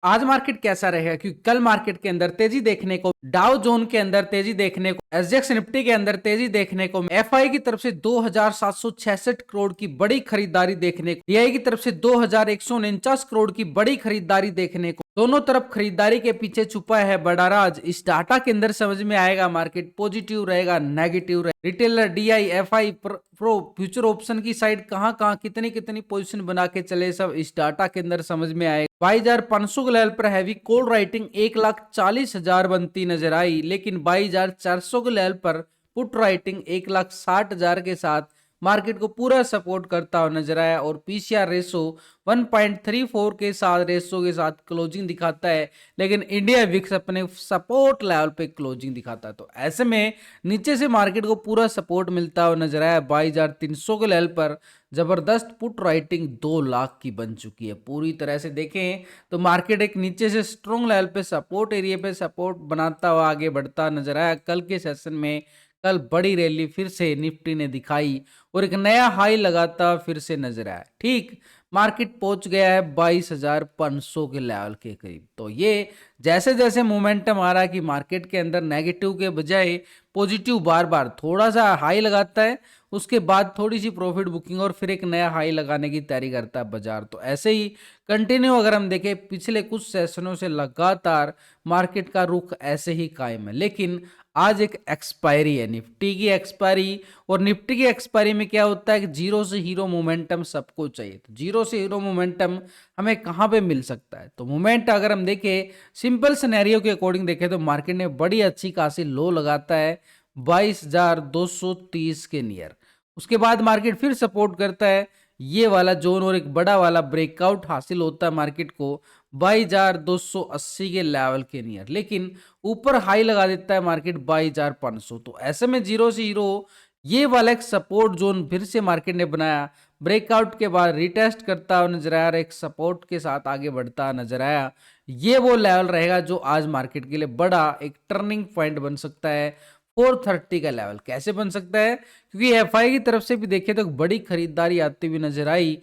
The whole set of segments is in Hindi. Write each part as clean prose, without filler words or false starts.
आज मार्केट कैसा रहेगा, क्योंकि कल मार्केट के अंदर तेजी देखने को, डाउ जोन के अंदर तेजी देखने को, एसजेएक्स निफ्टी के अंदर तेजी देखने को, एफआई की तरफ से 2766 करोड़ की बड़ी खरीदारी देखने को, डीआई की तरफ से 2149 करोड़ की बड़ी खरीदारी देखने को। दोनों तरफ खरीदारी के पीछे छुपा है बड़ा राज। इस डाटा के अंदर समझ में आएगा मार्केट पॉजिटिव रहेगा, नेगेटिव रहेगा। Retailer, DI, FI, pro, future option की साइड कहां कहां कितनी कितनी पोजीशन बना के चले, सब इस डाटा के अंदर समझ में आएगा। 22,500 के लेवल पर हैवी कॉल राइटिंग 1,40,000 बनती नजर आई, लेकिन 22,400 के लेवल पर पुट राइटिंग 1,60,000 के साथ मार्केट को पूरा सपोर्ट करता हुआ नजर आया और पीसीआर रेशो 1.34 के साथ रेशो के साथ क्लोजिंग दिखाता है, लेकिन इंडिया विक्स अपने सपोर्ट लेवल पे क्लोजिंग दिखाता है। तो ऐसे में नीचे से मार्केट को पूरा सपोर्ट मिलता हुआ नजर आया। 22,300 के लेवल पर जबरदस्त पुट राइटिंग 2 लाख की बन चुकी है। पूरी तरह से देखें तो मार्केट एक नीचे से स्ट्रॉन्ग लेवल पे सपोर्ट एरिया पे सपोर्ट बनाता हुआ आगे बढ़ता नजर आया। कल के सेशन में कल बड़ी रैली फिर से निफ्टी ने दिखाई और एक नया हाई लगाता फिर से नजर आया। ठीक मार्केट पहुंच गया है 22,500 के लेवल के करीब। तो ये जैसे जैसे मोमेंटम आ रहा है कि मार्केट के अंदर नेगेटिव के बजाय पॉजिटिव बार बार थोड़ा सा हाई लगाता है, उसके बाद थोड़ी सी प्रॉफिट बुकिंग और फिर एक नया हाई लगाने की तैयारी करता है बाजार। तो ऐसे ही कंटिन्यू अगर हम देखें पिछले कुछ सेशनों से लगातार मार्केट का रुख ऐसे ही कायम है। लेकिन आज एक एक्सपायरी है, निफ्टी की एक्सपायरी, और निफ्टी की एक्सपायरी में क्या होता है कि जीरो से हीरो मोमेंटम सबको चाहिए। तो जीरो से हीरो मोमेंटम हमें कहां पे मिल सकता है? तो मोमेंट अगर हम देखें सिंपल सिनेरियो के अकॉर्डिंग देखें तो मार्केट ने बड़ी अच्छी खासी लो लगाता है 22,230 के नियर। उसके बाद मार्केट फिर सपोर्ट करता है ये वाला जोन और एक बड़ा वाला ब्रेकआउट हासिल होता है मार्केट को 22,280 के लेवल के नियर, लेकिन ऊपर हाई लगा देता है मार्केट 22,500। तो ऐसे में जीरो से हीरो ये वाला एक सपोर्ट जोन फिर से मार्केट ने बनाया, ब्रेकआउट के बाद रिटेस्ट करता हुआ नजर आया, एक सपोर्ट के साथ आगे बढ़ता नजर आया। ये वो लेवल रहेगा जो आज मार्केट के लिए बड़ा एक टर्निंग पॉइंट बन सकता है। 430 का लेवल कैसे बन सकता है? क्योंकि एफआई की तरफ से भी देखें तो बड़ी खरीदारी आती हुई नजर आई।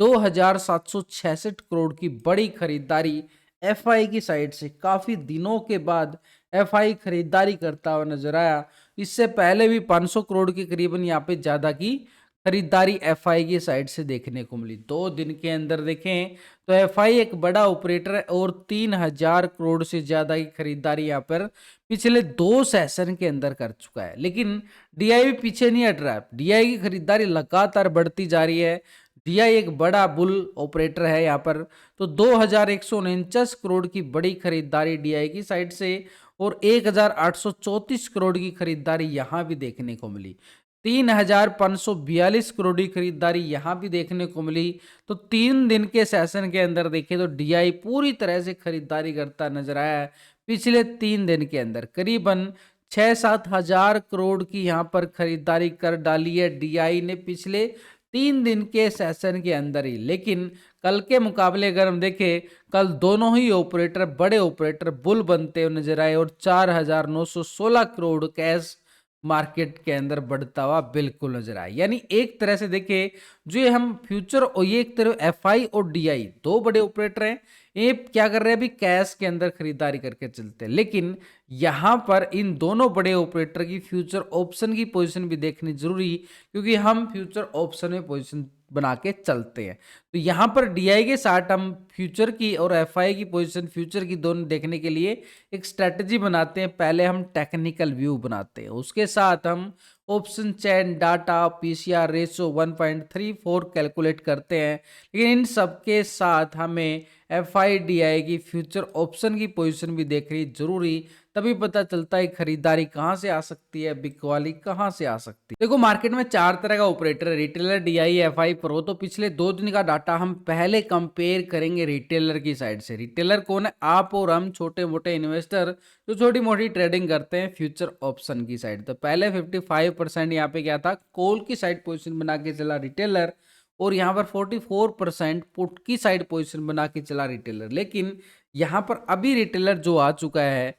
2,766 करोड़ की बड़ी खरीदारी एफआई की साइड से काफी दिनों के बाद एफआई खरीदारी करता हुआ नजर आया। इससे पहले भी 500 करोड़ के करीबन यहाँ पे ज्यादा की खरीदारी एफआई की साइड से देखने को मिली। 2 दिन के अंदर देखें तो एफआई एक बड़ा ऑपरेटर है और 3,000 करोड़ से ज्यादा की खरीदारी यहाँ पर पिछले 2 सेशन के अंदर कर चुका है। लेकिन डीआई भी पीछे नहीं हट रहा है, डीआई की खरीदारी लगातार बढ़ती जा रही है। डीआई एक बड़ा बुल ऑपरेटर है यहाँ पर। तो 2,149 करोड़ की बड़ी खरीदारी डीआई की साइड से और 1,834 करोड़ की खरीदारी यहाँ भी देखने को मिली। 3,542 करोड़ की खरीदारी यहाँ भी देखने को मिली। तो 3 दिन के सेशन के अंदर देखें तो डीआई पूरी तरह से खरीदारी करता नजर आया है। पिछले 3 दिन के अंदर करीबन 6-7 हजार करोड़ की यहाँ पर खरीदारी कर डाली है डीआई ने पिछले 3 दिन के सेशन के अंदर ही। लेकिन कल के मुकाबले अगर हम देखें कल दोनों ही ऑपरेटर बड़े ऑपरेटर बुल बनते हुए नजर आए और 4,916 करोड़ कैश मार्केट के अंदर बढ़ता हुआ बिल्कुल नजर आया। यानी एक तरह से देखें जो ये हम फ्यूचर और ये एक तरह एफआई और डीआई दो बड़े ऑपरेटर हैं, ये क्या कर रहे हैं? अभी कैश के अंदर खरीदारी करके चलते हैं। लेकिन यहां पर इन दोनों बड़े ऑपरेटर की फ्यूचर ऑप्शन की पोजीशन भी देखनी जरूरी, क्योंकि हम फ्यूचर ऑप्शन में पोजीशन बना के चलते हैं। तो यहां पर डीआई के साथ हम फ्यूचर की और एफआई की पोजीशन फ्यूचर की दोनों देखने के लिए एक स्ट्रेटजी बनाते हैं। पहले हम टेक्निकल व्यू बनाते हैं, उसके साथ हम option chain data PCR ratio 1.34 calculate करते हैं। लेकिन इन सब के साथ हमें एफआईडीआई की फ्यूचर ऑप्शन की पोजीशन भी देखनी जरूरी, तभी पता चलता है खरीदारी कहां से आ सकती है, बिकवाली कहां से आ सकती है। देखो मार्केट में 4 तरह का ऑपरेटर है, रिटेलर, डीआई, एफआई, प्रो। तो पिछले 2 दिन का डाटा हम पहले कंपेयर करेंगे रिटेलर की साइड से। रिटेलर कौन है? आप और हम छोटे मोटे इन्वेस्टर जो छोटी मोटी ट्रेडिंग करते हैं फ्यूचर ऑप्शन की साइड। तो पहले 55% यहाँ पे क्या था, कॉल की साइड पोजीशन बना के चला रिटेलर, और यहाँ पर 44% पुट की साइड पोजीशन बना के चला रिटेलर। लेकिन यहाँ पर अभी रिटेलर जो आ चुका है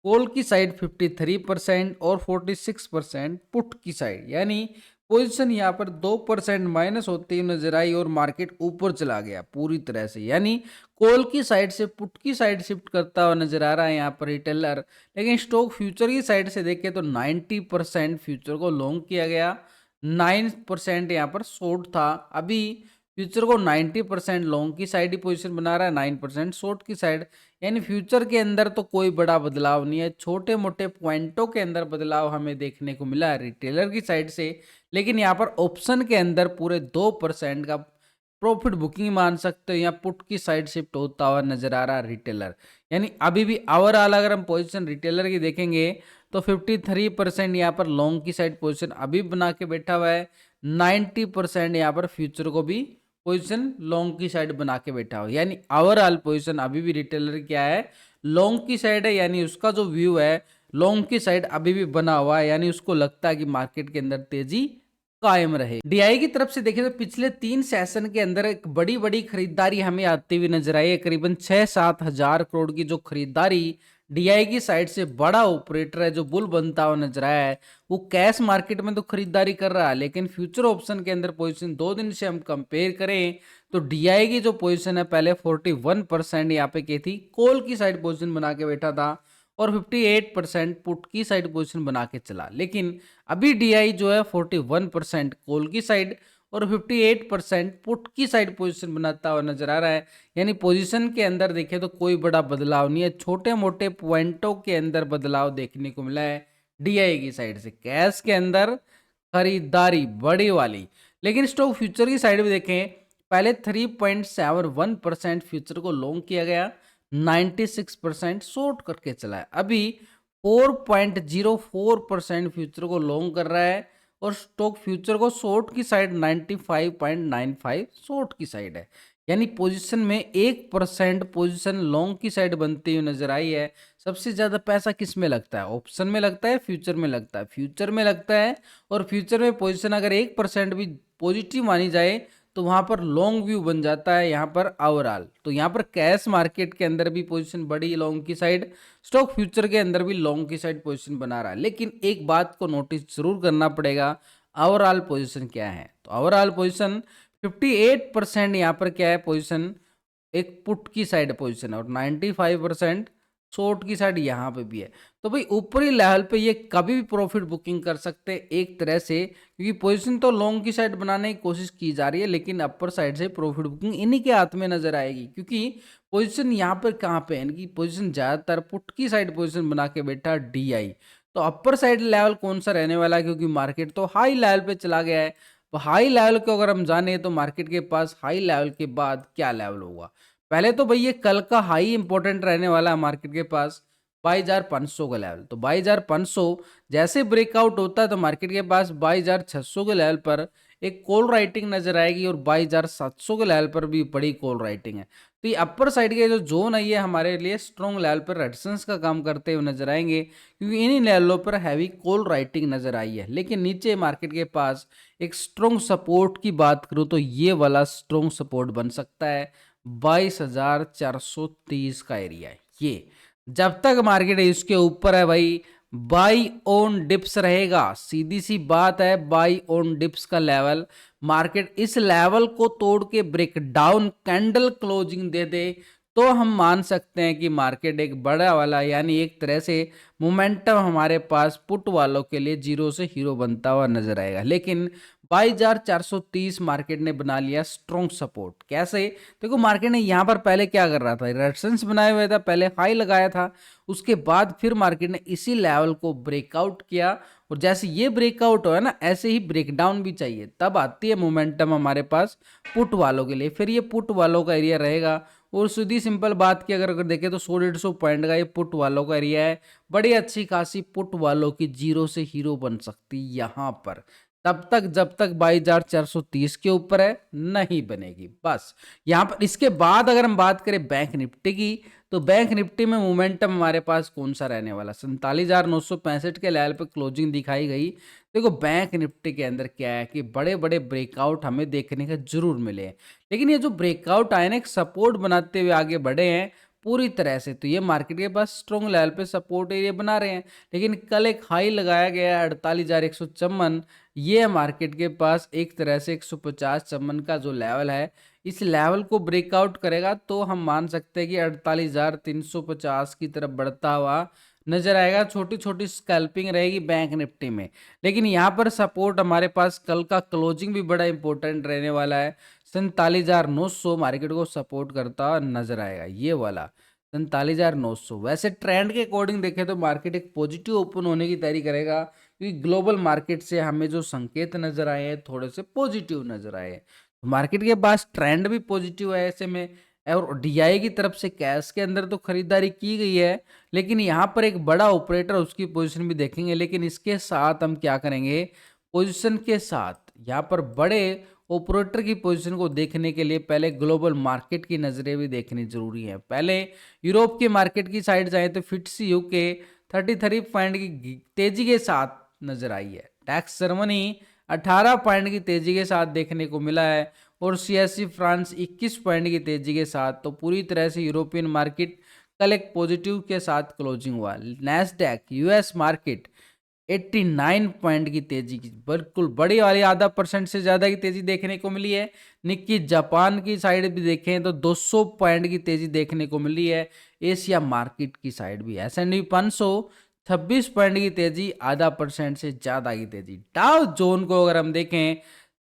कॉल की साइड 53% और 46% पुट की साइड, यानी पोजीशन यहाँ पर 2% माइनस होती हुई नजर आई और मार्केट ऊपर चला गया पूरी तरह से, यानी कॉल की साइड से पुट की साइड शिफ्ट करता हुआ नजर आ रहा है यहाँ पर रिटेलर। लेकिन स्टॉक फ्यूचर की साइड से देखें तो 90% फ्यूचर को लॉन्ग किया गया, 9% यहाँ पर शॉर्ट था। अभी फ्यूचर को 90% लॉन्ग की साइड ही पोजीशन बना रहा है, 9% शॉर्ट की साइड, यानी फ्यूचर के अंदर तो कोई बड़ा बदलाव नहीं है। छोटे मोटे पॉइंटों के अंदर बदलाव हमें देखने को मिला है रिटेलर की साइड से, लेकिन यहाँ पर ऑप्शन के अंदर पूरे 2% का प्रॉफिट बुकिंग मान सकते हो, या पुट की साइड शिफ्ट होता हुआ नजर आ रहा है रिटेलर। यानी अभी भी ओवरऑल अगर हम पोजीशन रिटेलर की देखेंगे तो 53% यहाँ पर लॉन्ग की साइड पोजीशन अभी बना के बैठा हुआ है, 90% यहाँ पर फ्यूचर को भी पोजीशन लॉन्ग की साइड बना के बैठा हुआ है। यानी ओवरऑल पोजीशन अभी भी रिटेलर क्या है, लॉन्ग की साइड है, यानी उसका जो व्यू है लॉन्ग की साइड अभी भी बना हुआ है, यानी उसको लगता है कि मार्केट के अंदर तेजी कायम रहे। डीआई की तरफ से देखें तो पिछले 3 सेशन के अंदर एक बड़ी बड़ी खरीदारी हमें आती हुई नजर आई है। करीबन 6-7 हजार करोड़ की जो खरीदारी डीआई की साइड से बड़ा ऑपरेटर है जो बुल बनता हुआ नजर आया है, वो कैश मार्केट में तो खरीदारी कर रहा है, लेकिन फ्यूचर ऑप्शन के अंदर पोजीशन 2 दिन से हम कंपेयर करें तो डीआई की जो पोजीशन है पहले 41% यहाँ पे की थी, कॉल की साइड पोजीशन बना के बैठा था, और 58% पुट की साइड पोजीशन बना के चला। लेकिन अभी डीआई जो है 41% कॉल की साइड और 58% पुट की साइड पोजीशन बनाता हुआ नजर आ रहा है। यानी पोजीशन के अंदर देखें तो कोई बड़ा बदलाव नहीं है, छोटे मोटे पॉइंटों के अंदर बदलाव देखने को मिला है डीआई की साइड से। कैश के अंदर खरीदारी बड़ी वाली, लेकिन स्टॉक फ्यूचर की साइड में देखें पहले 3.71% फ्यूचर को लॉन्ग किया गया, 96% शॉर्ट करके चला है। अभी 4.04% फ्यूचर को लॉन्ग कर रहा है और स्टॉक फ्यूचर को शॉर्ट की साइड 95.95 शॉर्ट की साइड है। यानी पोजीशन में 1% पोजीशन लॉन्ग की साइड बनती हुई नजर आई है। सबसे ज्यादा पैसा किस में लगता है, ऑप्शन में लगता है, फ्यूचर में लगता है? फ्यूचर में लगता है। और फ्यूचर में पोजीशन अगर 1% भी पॉजिटिव मानी जाए तो वहां पर लॉन्ग व्यू बन जाता है यहाँ पर ओवरऑल। तो यहाँ पर कैश मार्केट के अंदर भी पोजीशन बड़ी लॉन्ग की साइड, स्टॉक फ्यूचर के अंदर भी लॉन्ग की साइड पोजीशन बना रहा है। लेकिन एक बात को नोटिस जरूर करना पड़ेगा, ओवरऑल पोजीशन क्या है? तो ओवरऑल पोजीशन 58% यहाँ पर क्या है पोजीशन, एक पुट की साइड पोजीशन है, और 95% शॉर्ट की साइड यहाँ पे भी है। तो भाई ऊपरी लेवल पे ये कभी भी प्रॉफिट बुकिंग कर सकते हैं एक तरह से, क्योंकि पोजीशन तो लॉन्ग की साइड बनाने की कोशिश की जा रही है, लेकिन अपर साइड से प्रॉफिट बुकिंग इन्हीं के हाथ में नजर आएगी। क्योंकि पोजीशन यहाँ पर कहाँ पे है, इनकी पोजीशन ज्यादातर पुट की साइड पोजीशन बना के बैठा डीआई। तो अपर साइड लेवल कौन सा रहने वाला है, क्योंकि मार्केट तो हाई लेवल पे चला गया है। तो हाई लेवल को अगर हम जाने तो मार्केट के पास हाई लेवल के बाद क्या लेवल होगा? पहले तो भाई ये कल का हाई इंपॉर्टेंट रहने वाला है मार्केट के पास 22,500 का लेवल। तो 22,500 जैसे ब्रेकआउट होता है तो मार्केट के पास 22,600 के लेवल पर एक कॉल राइटिंग नजर आएगी, और 22,700 के लेवल पर भी बड़ी कॉल राइटिंग है। तो ये अपर साइड के जो जोन है ये हमारे लिए स्ट्रॉन्ग लेवल पर रेजिस्टेंस का काम करते हुए नजर आएंगे, क्योंकि इन्हीं लेवलों पर हैवी कॉल राइटिंग नजर आई है। लेकिन नीचे मार्केट के पास एक स्ट्रॉन्ग सपोर्ट की बात करूं तो ये वाला स्ट्रॉन्ग सपोर्ट बन सकता है 22,430 का एरिया है। ये जब तक मार्केट इसके ऊपर है भाई बाई ऑन डिप्स रहेगा, सीधी सी बात है, बाई ऑन डिप्स का लेवल। मार्केट इस लेवल को तोड़ के ब्रेक डाउन कैंडल क्लोजिंग दे दे तो हम मान सकते हैं कि मार्केट एक बड़ा वाला, यानी एक तरह से मोमेंटम हमारे पास पुट वालों के लिए जीरो से हीरो बनता हुआ नजर आएगा। लेकिन 22,430 मार्केट ने बना लिया स्ट्रॉन्ग सपोर्ट। कैसे? देखो मार्केट ने यहाँ पर पहले क्या कर रहा था, रेजिस्टेंस बनाए हुए था, पहले हाई लगाया था, उसके बाद फिर मार्केट ने इसी लेवल को ब्रेकआउट किया, और जैसे ये ब्रेकआउट हो है ना, ऐसे ही ब्रेकडाउन भी चाहिए, तब आती है मोमेंटम हमारे पास पुट वालों के लिए। फिर ये पुट वालों का एरिया रहेगा, और सीधी सिंपल बात की अगर देखें तो 100-150 पॉइंट का ये पुट वालों का एरिया है। बड़ी अच्छी खासी पुट वालों की जीरो से हीरो बन सकती यहाँ पर, तब तक जब तक 22,430 के ऊपर है नहीं बनेगी बस। यहाँ पर इसके बाद अगर हम बात करें बैंक निफ्टी की, तो बैंक निफ्टी में मोमेंटम हमारे पास कौन सा रहने वाला, 47,965 के लेवल पे क्लोजिंग दिखाई गई। देखो बैंक निफ्टी के अंदर क्या है कि बड़े बड़े ब्रेकआउट हमें देखने का जरूर मिले हैं, लेकिन ये जो ब्रेकआउट आए ना एक सपोर्ट बनाते हुए आगे बढ़े हैं पूरी तरह से। तो ये मार्केट के पास स्ट्रॉन्ग लेवल पे सपोर्ट एरिया बना रहे हैं, लेकिन कल एक हाई लगाया गया है 48,154। ये मार्केट के पास एक तरह से 150 का जो लेवल है, इस लेवल को ब्रेकआउट करेगा तो हम मान सकते हैं कि 48,350 की तरफ बढ़ता हुआ नजर आएगा। छोटी छोटी स्कैल्पिंग रहेगी बैंक निफ्टी में, लेकिन यहाँ पर सपोर्ट हमारे पास कल का क्लोजिंग भी बड़ा इंपॉर्टेंट रहने वाला है। 47,900 मार्केट को सपोर्ट करता हुआ नजर आएगा, ये वाला 47,900। वैसे ट्रेंड के अकॉर्डिंग देखें तो मार्केट एक पॉजिटिव ओपन होने की तैयारी करेगा, क्योंकि ग्लोबल मार्केट से हमें जो संकेत नजर आए हैं थोड़े से पॉजिटिव नजर आए हैं। मार्केट के पास ट्रेंड भी पॉजिटिव है ऐसे में, और डीआई की तरफ से कैश के अंदर तो खरीदारी की गई है, लेकिन यहाँ पर एक बड़ा ऑपरेटर उसकी पोजीशन भी देखेंगे। लेकिन इसके साथ हम क्या करेंगे, पोजीशन के साथ यहाँ पर बड़े ऑपरेटर की पोजीशन को देखने के लिए पहले ग्लोबल मार्केट की नजरें भी देखनी जरूरी है। पहले यूरोप के मार्केट की साइड जाए तो फिट्स यूके 33 पॉइंट की तेजी के साथ नजर आई है। टैक्स जर्मनी 18 पॉइंट की तेजी के साथ देखने को मिला है, और सीएससी फ्रांस 21 पॉइंट की तेजी के साथ। तो पूरी तरह से यूरोपियन मार्केट कल एक पॉजिटिव के साथ क्लोजिंग हुआ। नैस्डैक यूएस मार्केट 89 पॉइंट की तेजी की, बिल्कुल बड़ी वाली %0.5 से ज्यादा की तेजी देखने को मिली है। निक्की जापान की साइड भी देखें तो 200 पॉइंट की तेजी देखने को मिली है। एशिया मार्केट की साइड भी S&P 500 26 पॉइंट की तेजी, %0.5% से ज्यादा की तेजी। डाउ जोन को अगर हम देखें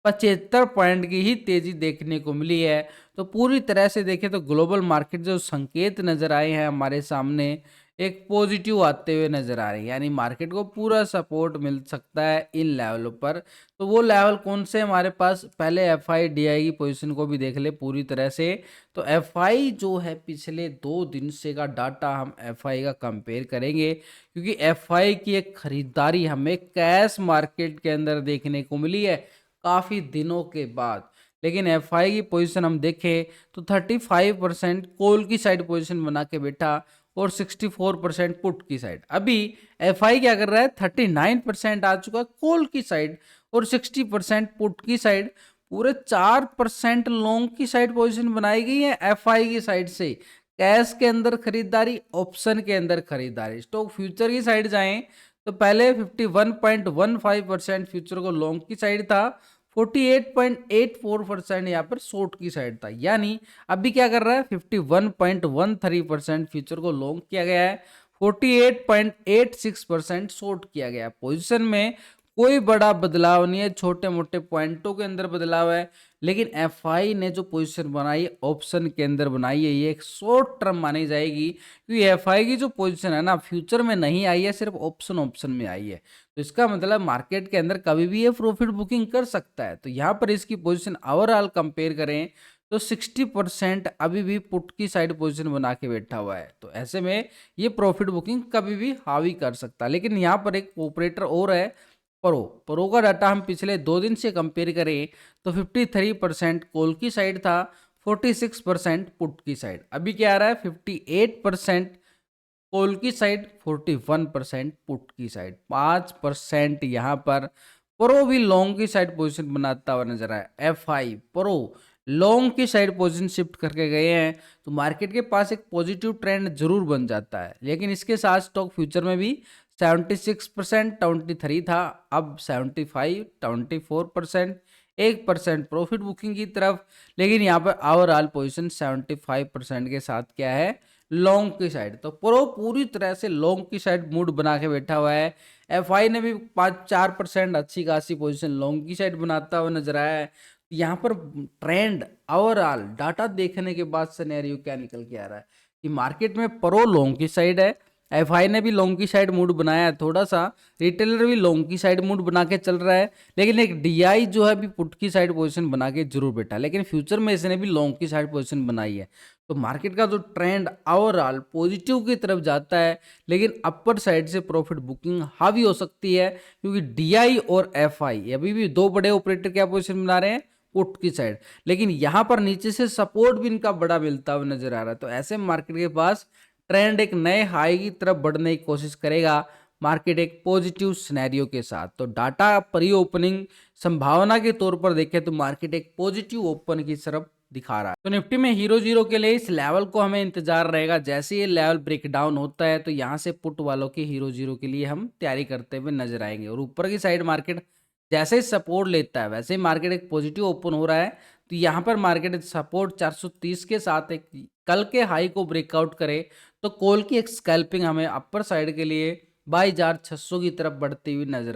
75 पॉइंट की ही तेजी देखने को मिली है। तो पूरी तरह से देखें तो ग्लोबल मार्केट जो संकेत नजर आए हैं हमारे सामने एक पॉजिटिव आते हुए नजर आ रहे हैं, यानी मार्केट को पूरा सपोर्ट मिल सकता है इन लेवलों पर। तो वो लेवल कौन से हमारे पास, पहले एफआई डीआई की पोजीशन को भी देख ले पूरी तरह से। तो एफआई जो है पिछले 2 दिन से का डाटा हम एफआई का कंपेयर करेंगे, क्योंकि एफआई की एक खरीदारी हमें कैश मार्केट के अंदर देखने को मिली है काफी दिनों के बाद। लेकिन एफआई की पोजीशन हम देखें तो 35% कॉल की साइड पोजीशन बना के बैठा, और 64% पुट की साइड। अभी एफआई क्या कर रहा है, 39% आ चुका कॉल की साइड और 60% पुट की साइड। पूरे 4% लॉन्ग की साइड पोजीशन बनाई गई है एफआई की साइड से। कैश के अंदर खरीदारी, ऑप्शन के अंदर खरीदारी। स्टॉक फ्यूचर की साइड जाएं तो पहले 51.15% फ्यूचर को लॉन्ग की साइड था, 48.84% यहाँ पर शॉर्ट की साइड था। यानी अभी क्या कर रहा है, 51.13% फ्यूचर को लॉन्ग किया गया है, 48.86% शॉर्ट किया गया है। पोजीशन में कोई बड़ा बदलाव नहीं है, छोटे मोटे पॉइंटों के अंदर बदलाव है। लेकिन एफआई ने जो पोजीशन बनाई ऑप्शन के अंदर बनाई है, ये एक शॉर्ट टर्म मानी जाएगी, क्योंकि एफआई की जो पोजीशन है ना फ्यूचर में नहीं आई है, सिर्फ ऑप्शन में आई है। तो इसका मतलब मार्केट के अंदर कभी भी ये प्रॉफिट बुकिंग कर सकता है। तो यहाँ पर इसकी पोजीशन ओवरऑल कंपेयर करें तो 60% अभी भी पुट की साइड पोजीशन बना के बैठा हुआ है। तो ऐसे में ये प्रॉफिट बुकिंग कभी भी हावी कर सकता है। लेकिन यहाँ पर एक ऑपरेटर और है, परो का डाटा हम पिछले 2 दिन से कंपेयर करें तो 53% कॉल की साइड था, 46% पुट की साइड। अभी क्या आ रहा है, 58% कॉल की साइड, 41% पुट की साइड। 5% यहाँ पर प्रो भी लॉन्ग की साइड पोजीशन बनाता हुआ नजर आया। एफआई प्रो लॉन्ग की साइड पोजीशन शिफ्ट करके गए हैं, तो मार्केट के पास एक पॉजिटिव ट्रेंड जरूर बन जाता है। लेकिन इसके साथ स्टॉक फ्यूचर में भी 76% 23 था, अब 75 24%, 1% प्रॉफिट बुकिंग की तरफ। लेकिन यहाँ पर ओवरऑल पोजीशन 75% के साथ क्या है, लॉन्ग की साइड। तो प्रो पूरी तरह से लॉन्ग की साइड मूड बना के बैठा हुआ है। एफआई ने भी 5-4% अच्छी खासी पोजीशन लॉन्ग की साइड बनाता हुआ नजर आया है। यहाँ पर ट्रेंड ओवरऑल डाटा देखने के बाद सिनेरियो क्या निकल के आ रहा है कि मार्केट में प्रो लॉन्ग की साइड है, एफआई ने भी लॉन्ग की साइड मूड बनाया है, थोड़ा सा रिटेलर भी लॉन्ग की साइड मूड बना के चल रहा है। लेकिन एक डीआई जो है अभी पुट की साइड पोजीशन बना के जरूर बैठा, लेकिन फ्यूचर में इसने भी लॉन्ग की साइड पोजीशन बनाई है। तो मार्केट का जो ट्रेंड ओवरऑल पॉजिटिव की तरफ जाता है, लेकिन अपर साइड से प्रॉफिट बुकिंग हावी हो सकती है, क्योंकि डीआई और एफआई अभी भी 2 बड़े ऑपरेटर क्या पोजीशन बना रहे हैं, पुट की साइड। लेकिन यहां पर नीचे से सपोर्ट भी इनका बड़ा मिलता हुआ नजर आ रहा है। तो ऐसे मार्केट के पास ट्रेंड एक नए हाई की तरफ बढ़ने की कोशिश करेगा, मार्केट एक पॉजिटिव सिनेरियो के साथ। तो डाटा प्री ओपनिंग संभावना के तौर पर देखें तो मार्केट एक पॉजिटिव ओपन की तरफ दिखा रहा है। तो निफ्टी में हीरो जीरो के लिए इस लेवल को हमें इंतजार रहेगा। जैसे ये लेवल ब्रेक डाउन होता है तो यहाँ से पुट वालों की हीरो जीरो के लिए हम तैयारी करते हुए नजर आएंगे। और ऊपर की साइड मार्केट जैसे ही सपोर्ट लेता है वैसे ही मार्केट एक पॉजिटिव ओपन हो रहा है। तो यहाँ पर मार्केट सपोर्ट 430 के साथ एक कल के हाई को ब्रेकआउट करे तो कॉल की एक स्कैल्पिंग हमें अपर साइड के लिए 22,600 की तरफ बढ़ती हुई नजर